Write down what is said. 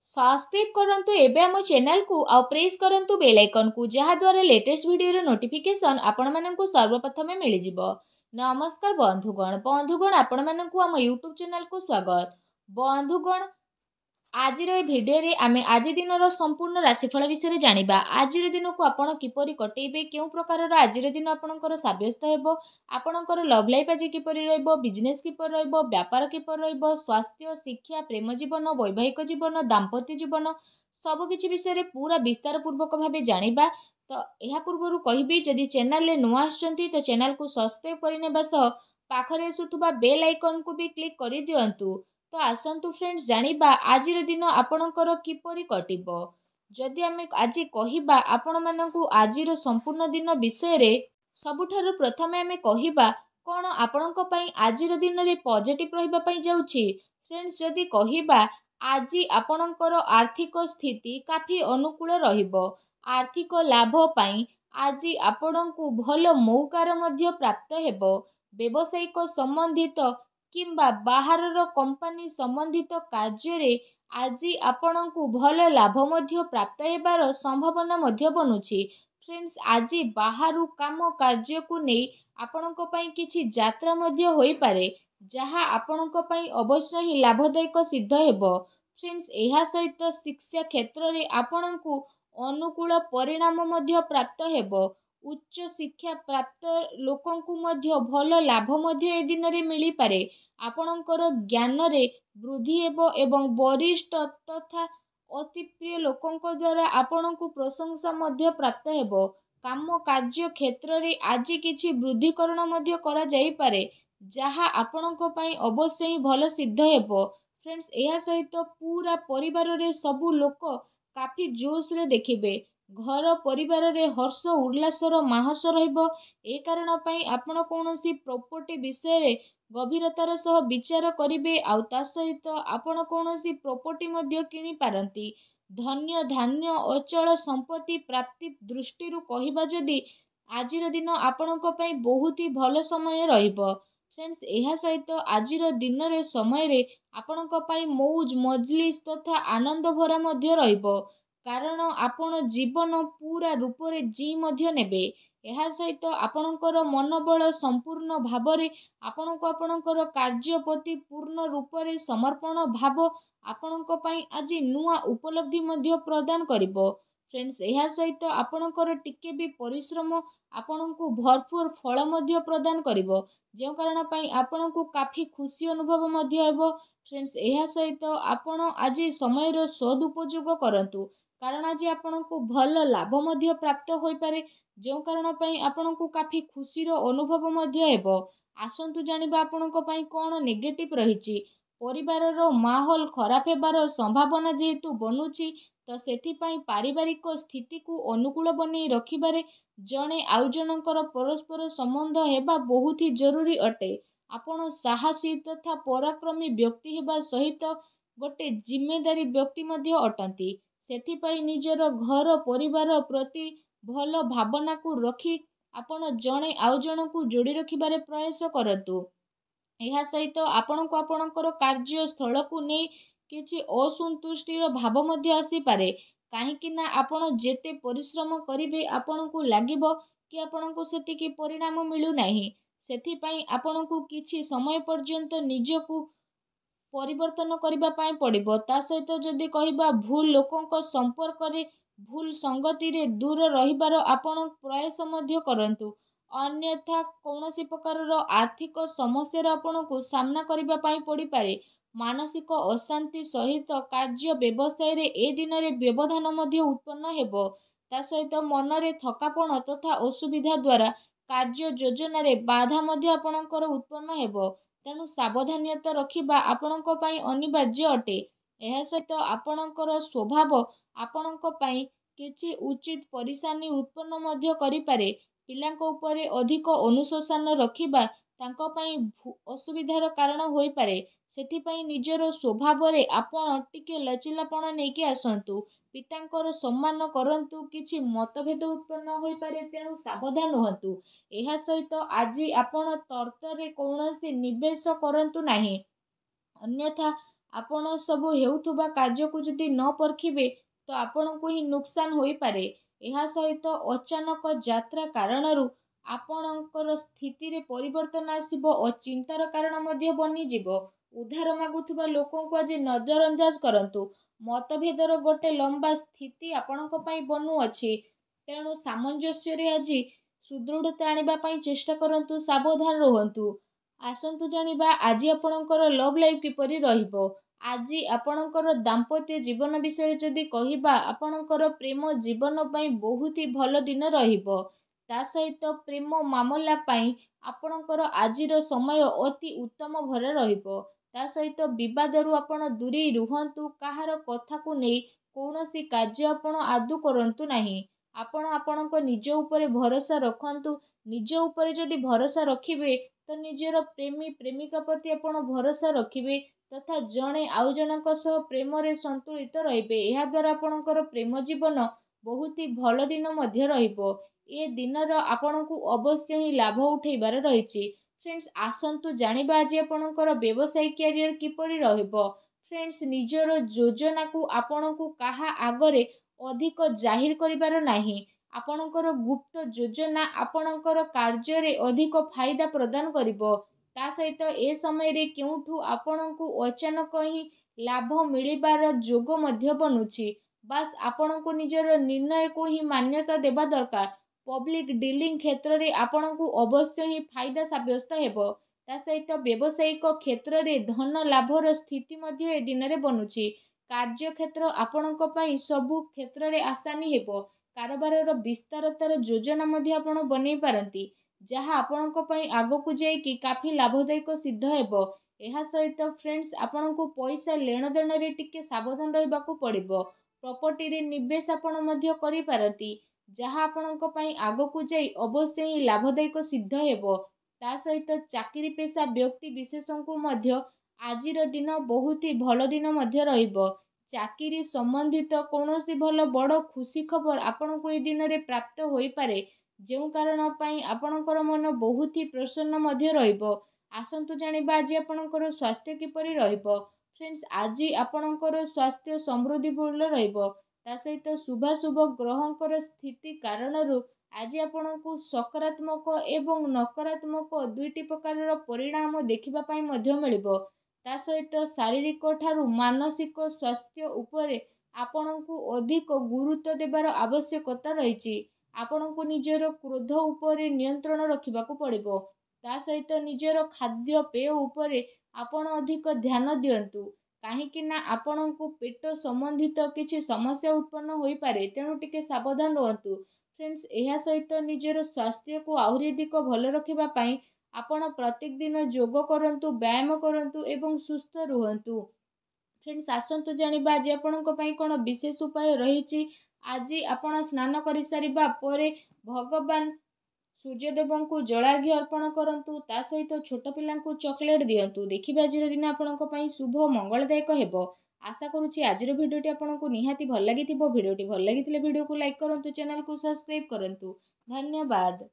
Subscribe करंतु एबे हम चैनल को आउ प्रेस करंतु बेल आइकन को जहा द्वारा लेटेस्ट वीडियो रे नोटिफिकेशन आपण माननकु सर्वप्रथमे मिल जिवो। नमस्कार बंधुगण आपण माननकु हम यूट्यूब चैनल को स्वागत। बंधुगण आज भिडियो रे आमे आज दिन संपूर्ण राशिफल विषय जानिबा। आज दिन को आपण किपरि कटेबे, केउ प्रकार आज दिन आपणकर साब्यस्त हेबो, आपणकर लव लाइफ आज किपरि रहइबो, बिजनेस किपरि रहइबो, व्यापार किपरि रहइबो, स्वास्थ्य, शिक्षा, प्रेम जीवन, वैवाहिक जीवन, दाम्पत्य जीवन सब किछि विषय रे पूरा विस्तार पूर्वक भाबे जानिबा। तो एहा पूर्वरु कहिबी जदि चैनल ले नुआ आछंती तो चैनल को सब्सक्राइब करिनेबा सह पाखरे आसुथुबा बेल आइकन को भी क्लिक करि दियंतु। तो आसंतु फ्रेंड्स जानिबा आज दिन आपणकर किपरि कटिबो। जदि आमे आज कहिबा आपण माननकु आजिर संपूर्ण दिन विषय रे सबुठारु प्रथमे आमे कहिबा कोन आपणक पई आजिर दिन रे पॉजिटिव रहिबा पई जाउछि। फ्रेंड्स जदि कहिबा आज आपणकर आर्थिक स्थिति काफी अनुकूल रहिबो। आर्थिक लाभ पई आज आपणकु भल मौकार मध्य प्राप्त हेबो। व्यवसायिक संबंधित किंबा बाहरर कंपनी संबंधित कार्य रे आज आपणकु भल लाभ मध्य प्राप्त हेबार संभावना मध्य बनुछि। फ्रेंड्स आज बाहरु काम कार्य को नहीं आपणक पई किछि यात्रा मध्य होई पारे, जहा आपणक पई अवश्य ही लाभदायक सिद्ध हेबो। फ्रेंड्स एहा सहित शिक्षा क्षेत्र रे आपणकु अनुकूल परिणाम मध्य प्राप्त हेबो। उच्च शिक्षा प्राप्त लोकंकु मध्य भल लाभ मध्य ए दिन रे मिली पारे। आपणकर ज्ञान रे वृद्धि हेबो एवं वरिष्ठ तथा अति प्रिय लोकंक द्वारा आपणकु प्रशंसा मध्य प्राप्त हेबो। काम कार्य क्षेत्र रे आज किछि वृद्धिकरण मध्य करा जाई पारे, जहा आपणक पई अवश्य ही भल सिद्ध हेबो। फ्रेंड्स एहा सहित पूरा परिवार रे सबु लोक काफी जोश रे देखिबे। घर परिवार रे हर्ष उल्लासर माहस रहिबो। ए कारण पई आपण कोनोसी प्रॉपर्टी विषय रे गभीरतार सह विचार करिवे। आउ ता सहित आपण कोनोसी प्रॉपर्टी मध्य किनि पारंती। धन्य धान्य अचल संपत्ति प्राप्ति दृष्टि रु कहिबा जदि आजिर दिन आपणक पई बहुत ही भल समय रहिबो। फ्रेंड्स एहा सहित आजिर दिन रे समय रे आपणक पई मौज मजलिस तथा आनंद भरा मध्य रहिबो, कारण आपण जीवन पूरा रूप रे जी मध्य नेबे। एहा सहित आपणकर मनोबल संपूर्ण भावरे आपणको आपणकर कार्य प्रति पूर्ण रूप रे समर्पण भाव आपणक पई आज नुआ उपलब्धि मध्य प्रदान करिवो। फ्रेंड्स एहा सहित आपणकर टिके भी परिश्रम आपणको भरपूर फल मध्य प्रदान करिवो, जे कारण पई आपणको काफी खुशी अनुभव मध्य हेबो। फ्रेंड्स एहा सहित आपण आज समय रो सदुपयोग करंतु, कारण आज आपणको भल लाभ मध्य प्राप्त होई पारे, जे कारण पई आपणको काफी खुशी रो अनुभव मध्य हेबो। आसंतु जानिबा आपणक पई कोन नेगेटिव रहिछि। परिवार रो माहौल खराब हेबार संभावना जेहेतु बनुछि, तो सेथि पई पारिवारिक स्थिति को अनुकूल बनै रखिबारे जणे आउ जनकर परस्पर संबंध हेबा बहुत ही जरूरी अटे। आपण साहसी तथा पराक्रमी व्यक्ति हेबा सहित गोटे जिम्मेदारी व्यक्ति मध्य अटंती। सेथि पई निजर घर परिवार प्रति भल भावना को रखी आपण जणे आउ जनकु जोड़ी रखिबारे प्रयास करंतु। एहा सहित आपणको आपणकर कार्य स्थल को नै किछि असंतुष्टिर भाव मध्य आसी पारे, काहेकि ना आपण जेते परिश्रम करिवे आपणको लागिबो कि आपणको सेतिकी परिणाम मिलु नाही। सेथि पई आपणको किछि समय पर्यंत निजको परिवर्तन करिबा पाई पड़िबो। ता सहित जदि कहिबा भूल लोकंक संपर्क रे भूल संगति रे दूर रहिबार आपण प्रयास मध्य करंतु, अन्यथा कौनसी प्रकार आर्थिक समस्या आपको सामना करबा पाई पड़ी पारे। मानसिक अशांति सहित कार्य व्यवसाय रे ए दिन रे व्यवधान मध्य उत्पन्न हेबो। ता सहित मन रे थकापण तथा असुविधा द्वारा कार्य योजना रे बाधा मध्य आपणकर उत्पन्न हेबो। तेणु सावधानता रखिबा आपणक पई अनिवार्य अटे। एहा सहित आपणकर स्वभाव आपणक पई किछि उचित परेशानी उत्पन्न मध्य करि पारे। पिलांक उपरे अधिक अनुशासन रखिबा तांको पई असुविधार कारण होई पारे। सेथि पई निजर स्वभाव रे आपण टिके लचिलापण नेकी आसंतु। पितांकर सम्मान करंतु, किछि मतभेद उत्पन्न होई पारे, तेणु सावधान होंतु। एहा सहित आज आपण तर्करे कौनसी निवेश करंतु नाही, अन्यथा ଆପଣ ସବୁ ହେଉଥିବା କାର୍ଯ୍ୟକୁ ଯଦି ନ ପରଖିବେ ତ ଆପଣଙ୍କୁ ହିଁ ନୁକସାନ ହୋଇପାରେ। ଏହା ସହିତ ଅଚାନକ ଯାତ୍ରା କାରଣରୁ ଆପଣଙ୍କର ସ୍ଥିତିରେ ପରିବର୍ତ୍ତନ ଆସିବ ଓ ଚିନ୍ତାର କାରଣ ମଧ୍ୟ ବନିଯିବ। ଉଦ୍ଧାର ମାଗୁଥିବା ଲୋକଙ୍କୁ ଆଜି ନଜରଅନ୍ଦାଜ କରନ୍ତୁ। ମତଭେଦର ଗୋଟେ ଲମ୍ବା ସ୍ଥିତି ଆପଣଙ୍କ ପାଇଁ ବନୁଅଛି। ତେଣୁ ସାମଞ୍ଜସ୍ୟରେ ଆଜି ସୁଦୃଢ଼ତା ଆଣିବା ପାଇଁ ଚେଷ୍ଟା କରନ୍ତୁ। ସାବଧାନ ରୁହନ୍ତୁ। ଆସନ୍ତୁ ଜାଣିବା ଆଜି ଆପଣଙ୍କର ଲଭ୍ ଲାଇଫ୍ କିପରି ରହିବ। ଆଜି ଆପଣଙ୍କର ଦାମ୍ପତ୍ୟ ଜୀବନ ବିଷୟରେ ଯଦି କହିବା, ଆପଣଙ୍କର ପ୍ରେମ ଜୀବନ ପାଇଁ ବହୁତ ହି ଭଲ ଦିନ ରହିବ। ତା ସହିତ ପ୍ରେମ ମାମଲା ପାଇଁ ଆପଣଙ୍କର ଆଜିର ସମୟ ଅତି ଉତ୍ତମ ଭରା ରହିବ। ତା ସହିତ ବିବାଦରୁ ଆପଣ ଦୂରେଇ ରୁହନ୍ତୁ। କାହାର କଥାକୁ ନେଇ କୌଣସି କାର୍ଯ୍ୟ ଆପଣ ଆଦୌ କରନ୍ତୁ ନାହିଁ। ଆପଣ ଆପଣଙ୍କ ନିଜ ଉପରେ ଭରସା ରଖନ୍ତୁ। ନିଜ ଉପରେ ଯଦି ଭରସା ରଖିବେ ତ ନିଜର ପ୍ରେମୀ ପ୍ରେମିକା ପ୍ରତି ଆପଣ ଭରସା ରଖିବେ ତଥା ଜଣେ ଆଉ ଜଣଙ୍କ ସହ ପ୍ରେମରେ ସନ୍ତୁଳିତ ରହିବେ। ଏହାଦ୍ୱାରା ଆପଣଙ୍କର ପ୍ରେମ ଜୀବନ ବହୁତ ହି ଭଲ ଦିନ ମଧ୍ୟ ରହିବ। ଏ ଦିନର ଆପଣଙ୍କୁ ଅବଶ୍ୟ ହିଁ ଲାଭ ଉଠାଇବାର ରହିଛି। ଫ୍ରେଣ୍ଡସ୍, ଆସନ୍ତୁ ଜାଣିବା ଆଜି ଆପଣଙ୍କର ବ୍ୟବସାୟିକ କ୍ୟାରିୟର କିପରି ରହିବ। ଫ୍ରେଣ୍ଡସ୍, ନିଜର ଯୋଜନାକୁ ଆପଣଙ୍କୁ କାହା ଆଗରେ ଅଧିକ ଜାହିର କରିବାର ନାହିଁ। ଆପଣଙ୍କର ଗୁପ୍ତ ଯୋଜନା ଆପଣଙ୍କର କାର୍ଯ୍ୟରେ ଅଧିକ ଫାଇଦା ପ୍ରଦାନ କରିବ। ତା ସହିତ ଏ ସମୟରେ କେଉଁଠୁ ଆପଣଙ୍କୁ ଅଚାନକ ହିଁ ଲାଭ ମିଳିବାର ଯୋଗ ମଧ୍ୟ ବନୁଛି। ବାସ୍ ଆପଣଙ୍କୁ ନିଜର ନିର୍ଣ୍ଣୟକୁ ହିଁ ମାନ୍ୟତା ଦେବା ଦରକାର। ପବ୍ଲିକ ଡିଲିଂ କ୍ଷେତ୍ରରେ ଆପଣଙ୍କୁ ଅବଶ୍ୟ ହିଁ ଫାଇଦା ସାବ୍ୟସ୍ତ ହେବ। ତା ସହିତ ବ୍ୟବସାୟିକ କ୍ଷେତ୍ରରେ ଧନ ଲାଭର ସ୍ଥିତି ମଧ୍ୟ ଏ ଦିନରେ ବନୁଛି। କାର୍ଯ୍ୟକ୍ଷେତ୍ର ଆପଣଙ୍କ ପାଇଁ ସବୁ କ୍ଷେତ୍ରରେ ଆସାନୀ ହେବ। କାରବାରର ବିସ୍ତାରତାର ଯୋଜନା ମଧ୍ୟ ଆପଣ ବନେଇ ପାରନ୍ତି, ଯାହା ଆପଣଙ୍କ ପାଇଁ ଆଗକୁ ଯାଇକି କାଫି ଲାଭଦାୟକ ସିଦ୍ଧ ହେବ। ଏହା ସହିତ ଫ୍ରେଣ୍ଡସ୍, ଆପଣଙ୍କୁ ପଇସା ଲେଣଦେଣରେ ଟିକେ ସାବଧାନ ରହିବାକୁ ପଡ଼ିବ। ପ୍ରପର୍ଟିରେ ନିବେଶ ଆପଣ ମଧ୍ୟ କରିପାରନ୍ତି, ଯାହା ଆପଣଙ୍କ ପାଇଁ ଆଗକୁ ଯାଇ ଅବଶ୍ୟ ହିଁ ଲାଭଦାୟକ ସିଦ୍ଧ ହେବ। ତା ସହିତ ଚାକିରି ପେଶା ବ୍ୟକ୍ତି ବିଶେଷଙ୍କୁ ମଧ୍ୟ ଆଜିର ଦିନ ବହୁତ ହି ଭଲ ଦିନ ମଧ୍ୟ ରହିବ। ଚାକିରି ସମ୍ବନ୍ଧିତ କୌଣସି ଭଲ ବଡ଼ ଖୁସି ଖବର ଆପଣଙ୍କୁ ଏ ଦିନରେ ପ୍ରାପ୍ତ ହୋଇପାରେ, ଯେଉଁ କାରଣ ପାଇଁ ଆପଣଙ୍କର ମନ ବହୁତ ହି ପ୍ରସନ୍ନ ମଧ୍ୟ ରହିବ। ଆସନ୍ତୁ ଜାଣିବା ଆଜି ଆପଣଙ୍କର ସ୍ୱାସ୍ଥ୍ୟ କିପରି ରହିବ। ଫ୍ରେଣ୍ଡସ୍, ଆଜି ଆପଣଙ୍କର ସ୍ୱାସ୍ଥ୍ୟ ସମୃଦ୍ଧିପୂର୍ଣ୍ଣ ରହିବ। ତା ସହିତ ଶୁଭାଶୁଭ ଗ୍ରହଙ୍କର ସ୍ଥିତି କାରଣରୁ ଆଜି ଆପଣଙ୍କୁ ସକାରାତ୍ମକ ଏବଂ ନକାରାତ୍ମକ ଦୁଇଟି ପ୍ରକାରର ପରିଣାମ ଦେଖିବା ପାଇଁ ମଧ୍ୟ ମିଳିବ। ତା ସହିତ ଶାରୀରିକ ଠାରୁ ମାନସିକ ସ୍ୱାସ୍ଥ୍ୟ ଉପରେ ଆପଣଙ୍କୁ ଅଧିକ ଗୁରୁତ୍ୱ ଦେବାର ଆବଶ୍ୟକତା ରହିଛି। ଆପଣଙ୍କୁ ନିଜର କ୍ରୋଧ ଉପରେ ନିୟନ୍ତ୍ରଣ ରଖିବାକୁ ପଡ଼ିବ। ତା ସହିତ ନିଜର ଖାଦ୍ୟପେୟ ଉପରେ ଆପଣ ଅଧିକ ଧ୍ୟାନ ଦିଅନ୍ତୁ, କାହିଁକି ନା ଆପଣଙ୍କୁ ପେଟ ସମ୍ବନ୍ଧିତ କିଛି ସମସ୍ୟା ଉତ୍ପନ୍ନ ହୋଇପାରେ। ତେଣୁ ଟିକେ ସାବଧାନ ରୁହନ୍ତୁ। ଫ୍ରେଣ୍ଡସ୍, ଏହା ସହିତ ନିଜର ସ୍ୱାସ୍ଥ୍ୟକୁ ଆହୁରି ଅଧିକ ଭଲ ରଖିବା ପାଇଁ ଆପଣ ପ୍ରତ୍ୟେକ ଦିନ ଯୋଗ କରନ୍ତୁ, ବ୍ୟାୟାମ କରନ୍ତୁ ଏବଂ ସୁସ୍ଥ ରୁହନ୍ତୁ। ଫ୍ରେଣ୍ଡସ୍, ଆସନ୍ତୁ ଜାଣିବା ଆଜି ଆପଣଙ୍କ ପାଇଁ କ'ଣ ବିଶେଷ ଉପାୟ ରହିଛି। ଆଜି ଆପଣ ସ୍ନାନ କରିସାରିବା ପରେ ଭଗବାନ ସୂର୍ଯ୍ୟଦେବଙ୍କୁ ଜଳାର୍ଘ୍ୟ ଅର୍ପଣ କରନ୍ତୁ। ତା ସହିତ ଛୋଟ ପିଲାଙ୍କୁ ଚକୋଲେଟ୍ ଦିଅନ୍ତୁ। ଦେଖିବେ ଆଜିର ଦିନ ଆପଣଙ୍କ ପାଇଁ ଶୁଭ ମଙ୍ଗଳଦାୟକ ହେବ। ଆଶା କରୁଛି ଆଜିର ଭିଡ଼ିଓଟି ଆପଣଙ୍କୁ ନିହାତି ଭଲ ଲାଗିଥିବ। ଭିଡ଼ିଓଟି ଭଲ ଲାଗିଥିଲେ ଭିଡ଼ିଓକୁ ଲାଇକ୍ କରନ୍ତୁ, ଚ୍ୟାନେଲକୁ ସବସ୍କ୍ରାଇବ୍ କରନ୍ତୁ। ଧନ୍ୟବାଦ।